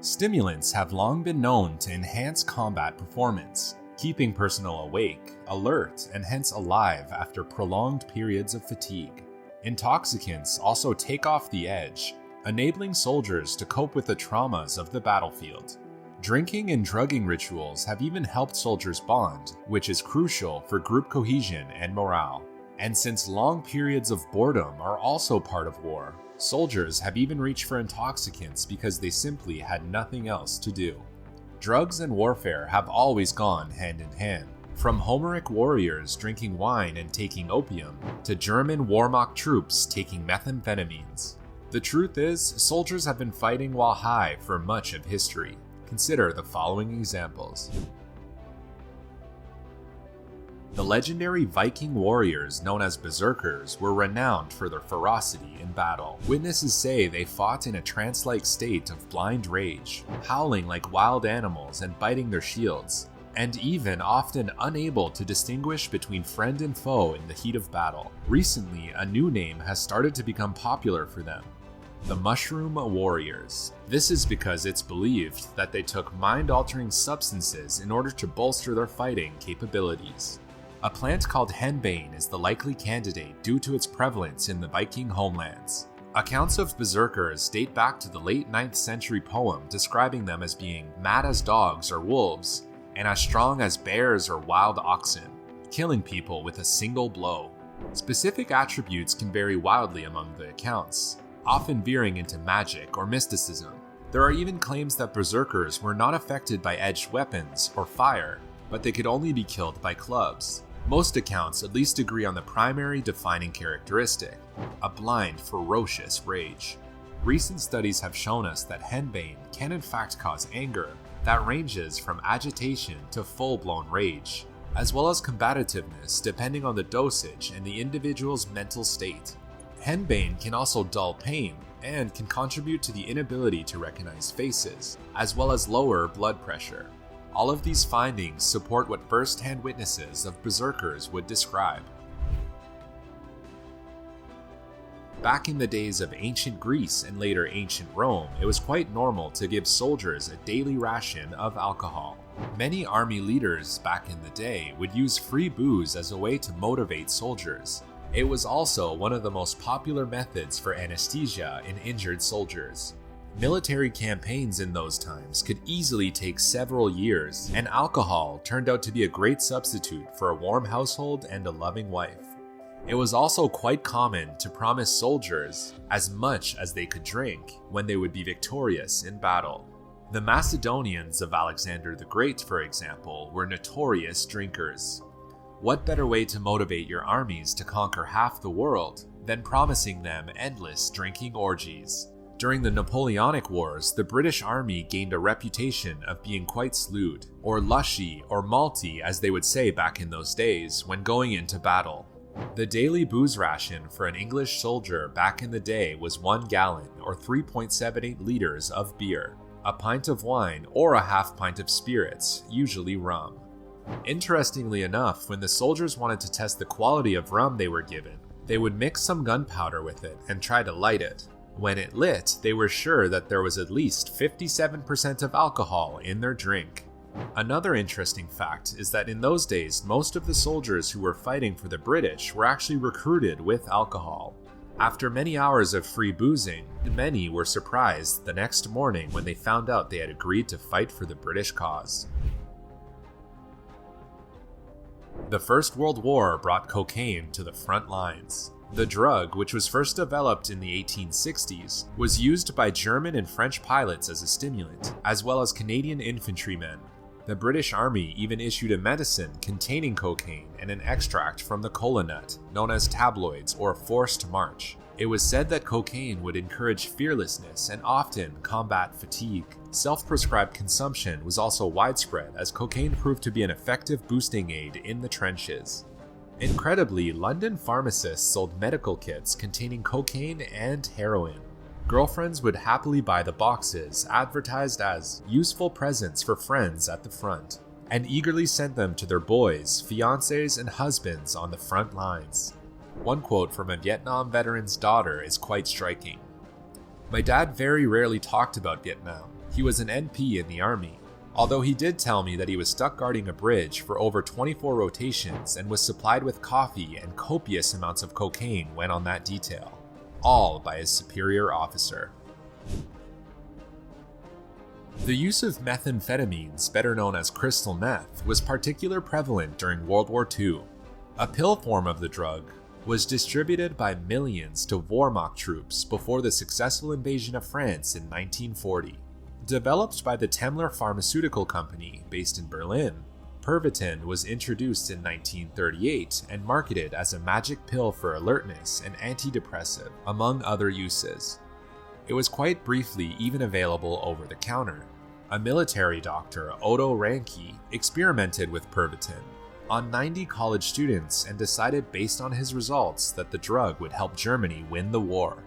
Stimulants have long been known to enhance combat performance, keeping personnel awake, alert, and hence alive after prolonged periods of fatigue. Intoxicants also take off the edge, enabling soldiers to cope with the traumas of the battlefield. Drinking and drugging rituals have even helped soldiers bond, which is crucial for group cohesion and morale. And since long periods of boredom are also part of war, soldiers have even reached for intoxicants because they simply had nothing else to do. Drugs and warfare have always gone hand in hand, from Homeric warriors drinking wine and taking opium, to German Wehrmacht troops taking methamphetamines. The truth is, soldiers have been fighting while high for much of history. Consider the following examples. The legendary Viking warriors known as berserkers were renowned for their ferocity in battle. Witnesses say they fought in a trance-like state of blind rage, howling like wild animals and biting their shields, and even often unable to distinguish between friend and foe in the heat of battle. Recently, a new name has started to become popular for them: the Mushroom Warriors. This is because it's believed that they took mind-altering substances in order to bolster their fighting capabilities. A plant called henbane is the likely candidate due to its prevalence in the Viking homelands. Accounts of berserkers date back to the late 9th century poem describing them as being mad as dogs or wolves, and as strong as bears or wild oxen, killing people with a single blow. Specific attributes can vary wildly among the accounts, often veering into magic or mysticism. There are even claims that berserkers were not affected by edged weapons or fire, but they could only be killed by clubs. Most accounts at least agree on the primary defining characteristic: a blind, ferocious rage. Recent studies have shown us that henbane can in fact cause anger that ranges from agitation to full-blown rage, as well as combativeness depending on the dosage and the individual's mental state. Henbane can also dull pain and can contribute to the inability to recognize faces, as well as lower blood pressure. All of these findings support what first-hand witnesses of berserkers would describe. Back in the days of ancient Greece and later ancient Rome, it was quite normal to give soldiers a daily ration of alcohol. Many army leaders back in the day would use free booze as a way to motivate soldiers. It was also one of the most popular methods for anesthesia in injured soldiers. Military campaigns in those times could easily take several years, and alcohol turned out to be a great substitute for a warm household and a loving wife. It was also quite common to promise soldiers as much as they could drink when they would be victorious in battle. The Macedonians of Alexander the Great, for example, were notorious drinkers. What better way to motivate your armies to conquer half the world than promising them endless drinking orgies? During the Napoleonic Wars, the British Army gained a reputation of being quite slued, or lushy, or malty as they would say back in those days when going into battle. The daily booze ration for an English soldier back in the day was 1 gallon or 3.78 liters of beer, a pint of wine, or a half pint of spirits, usually rum. Interestingly enough, when the soldiers wanted to test the quality of rum they were given, they would mix some gunpowder with it and try to light it. When it lit, they were sure that there was at least 57% of alcohol in their drink. Another interesting fact is that in those days, most of the soldiers who were fighting for the British were actually recruited with alcohol. After many hours of free boozing, many were surprised the next morning when they found out they had agreed to fight for the British cause. The First World War brought cocaine to the front lines. The drug, which was first developed in the 1860s, was used by German and French pilots as a stimulant, as well as Canadian infantrymen. The British Army even issued a medicine containing cocaine and an extract from the kola nut, known as tabloids or forced march. It was said that cocaine would encourage fearlessness and often combat fatigue. Self-prescribed consumption was also widespread as cocaine proved to be an effective boosting aid in the trenches. Incredibly, London pharmacists sold medical kits containing cocaine and heroin. Girlfriends would happily buy the boxes, advertised as useful presents for friends at the front, and eagerly sent them to their boys, fiancés, and husbands on the front lines. One quote from a Vietnam veteran's daughter is quite striking. "My dad very rarely talked about Vietnam. He was an NP in the Army, although he did tell me that he was stuck guarding a bridge for over 24 rotations and was supplied with coffee and copious amounts of cocaine when on that detail, all by his superior officer. The use of methamphetamines, better known as crystal meth, was particularly prevalent during World War II. A pill form of the drug was distributed by millions to Wehrmacht troops before the successful invasion of France in 1940. Developed by the Temmler Pharmaceutical Company based in Berlin, Pervitin was introduced in 1938 and marketed as a magic pill for alertness and antidepressive, among other uses. It was quite briefly even available over the counter. A military doctor, Otto Ranke, experimented with Pervitin on 90 college students and decided based on his results that the drug would help Germany win the war.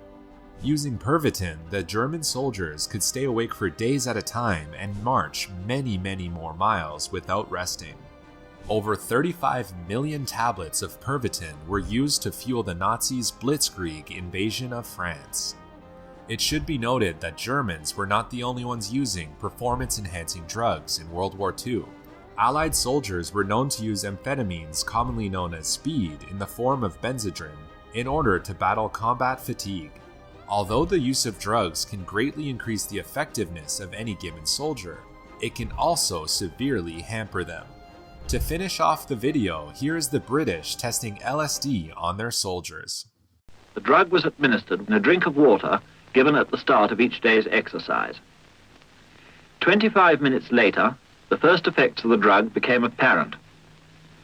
Using Pervitin, the German soldiers could stay awake for days at a time and march many more miles without resting. Over 35 million tablets of Pervitin were used to fuel the Nazis' blitzkrieg invasion of France. It should be noted that Germans were not the only ones using performance-enhancing drugs in World War II. Allied soldiers were known to use amphetamines, commonly known as speed, in the form of Benzedrine, in order to battle combat fatigue. Although the use of drugs can greatly increase the effectiveness of any given soldier, it can also severely hamper them. To finish off the video, here is the British testing LSD on their soldiers. The drug was administered in a drink of water given at the start of each day's exercise. 25 minutes later, the first effects of the drug became apparent.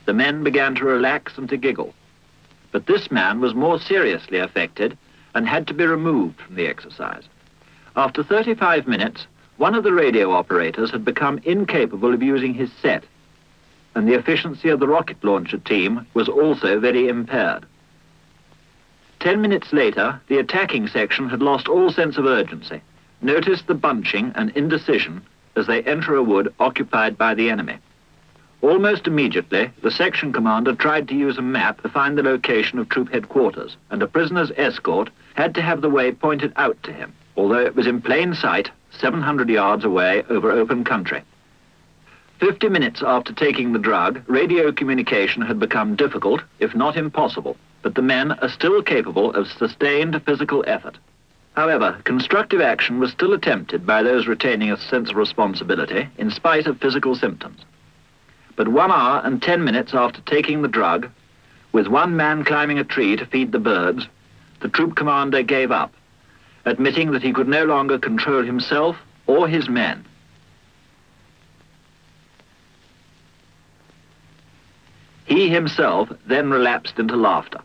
The men began to relax and to giggle. But this man was more seriously affected and had to be removed from the exercise. After 35 minutes, one of the radio operators had become incapable of using his set, and the efficiency of the rocket launcher team was also very impaired. 10 minutes later, the attacking section had lost all sense of urgency. Notice the bunching and indecision as they enter a wood occupied by the enemy. Almost immediately, the section commander tried to use a map to find the location of troop headquarters, and a prisoner's escort had to have the way pointed out to him, although it was in plain sight, 700 yards away over open country. 50 minutes after taking the drug, radio communication had become difficult, if not impossible, but the men are still capable of sustained physical effort. However, constructive action was still attempted by those retaining a sense of responsibility in spite of physical symptoms. But 1 hour and 10 minutes after taking the drug, with one man climbing a tree to feed the birds, the troop commander gave up, admitting that he could no longer control himself or his men. He himself then relapsed into laughter.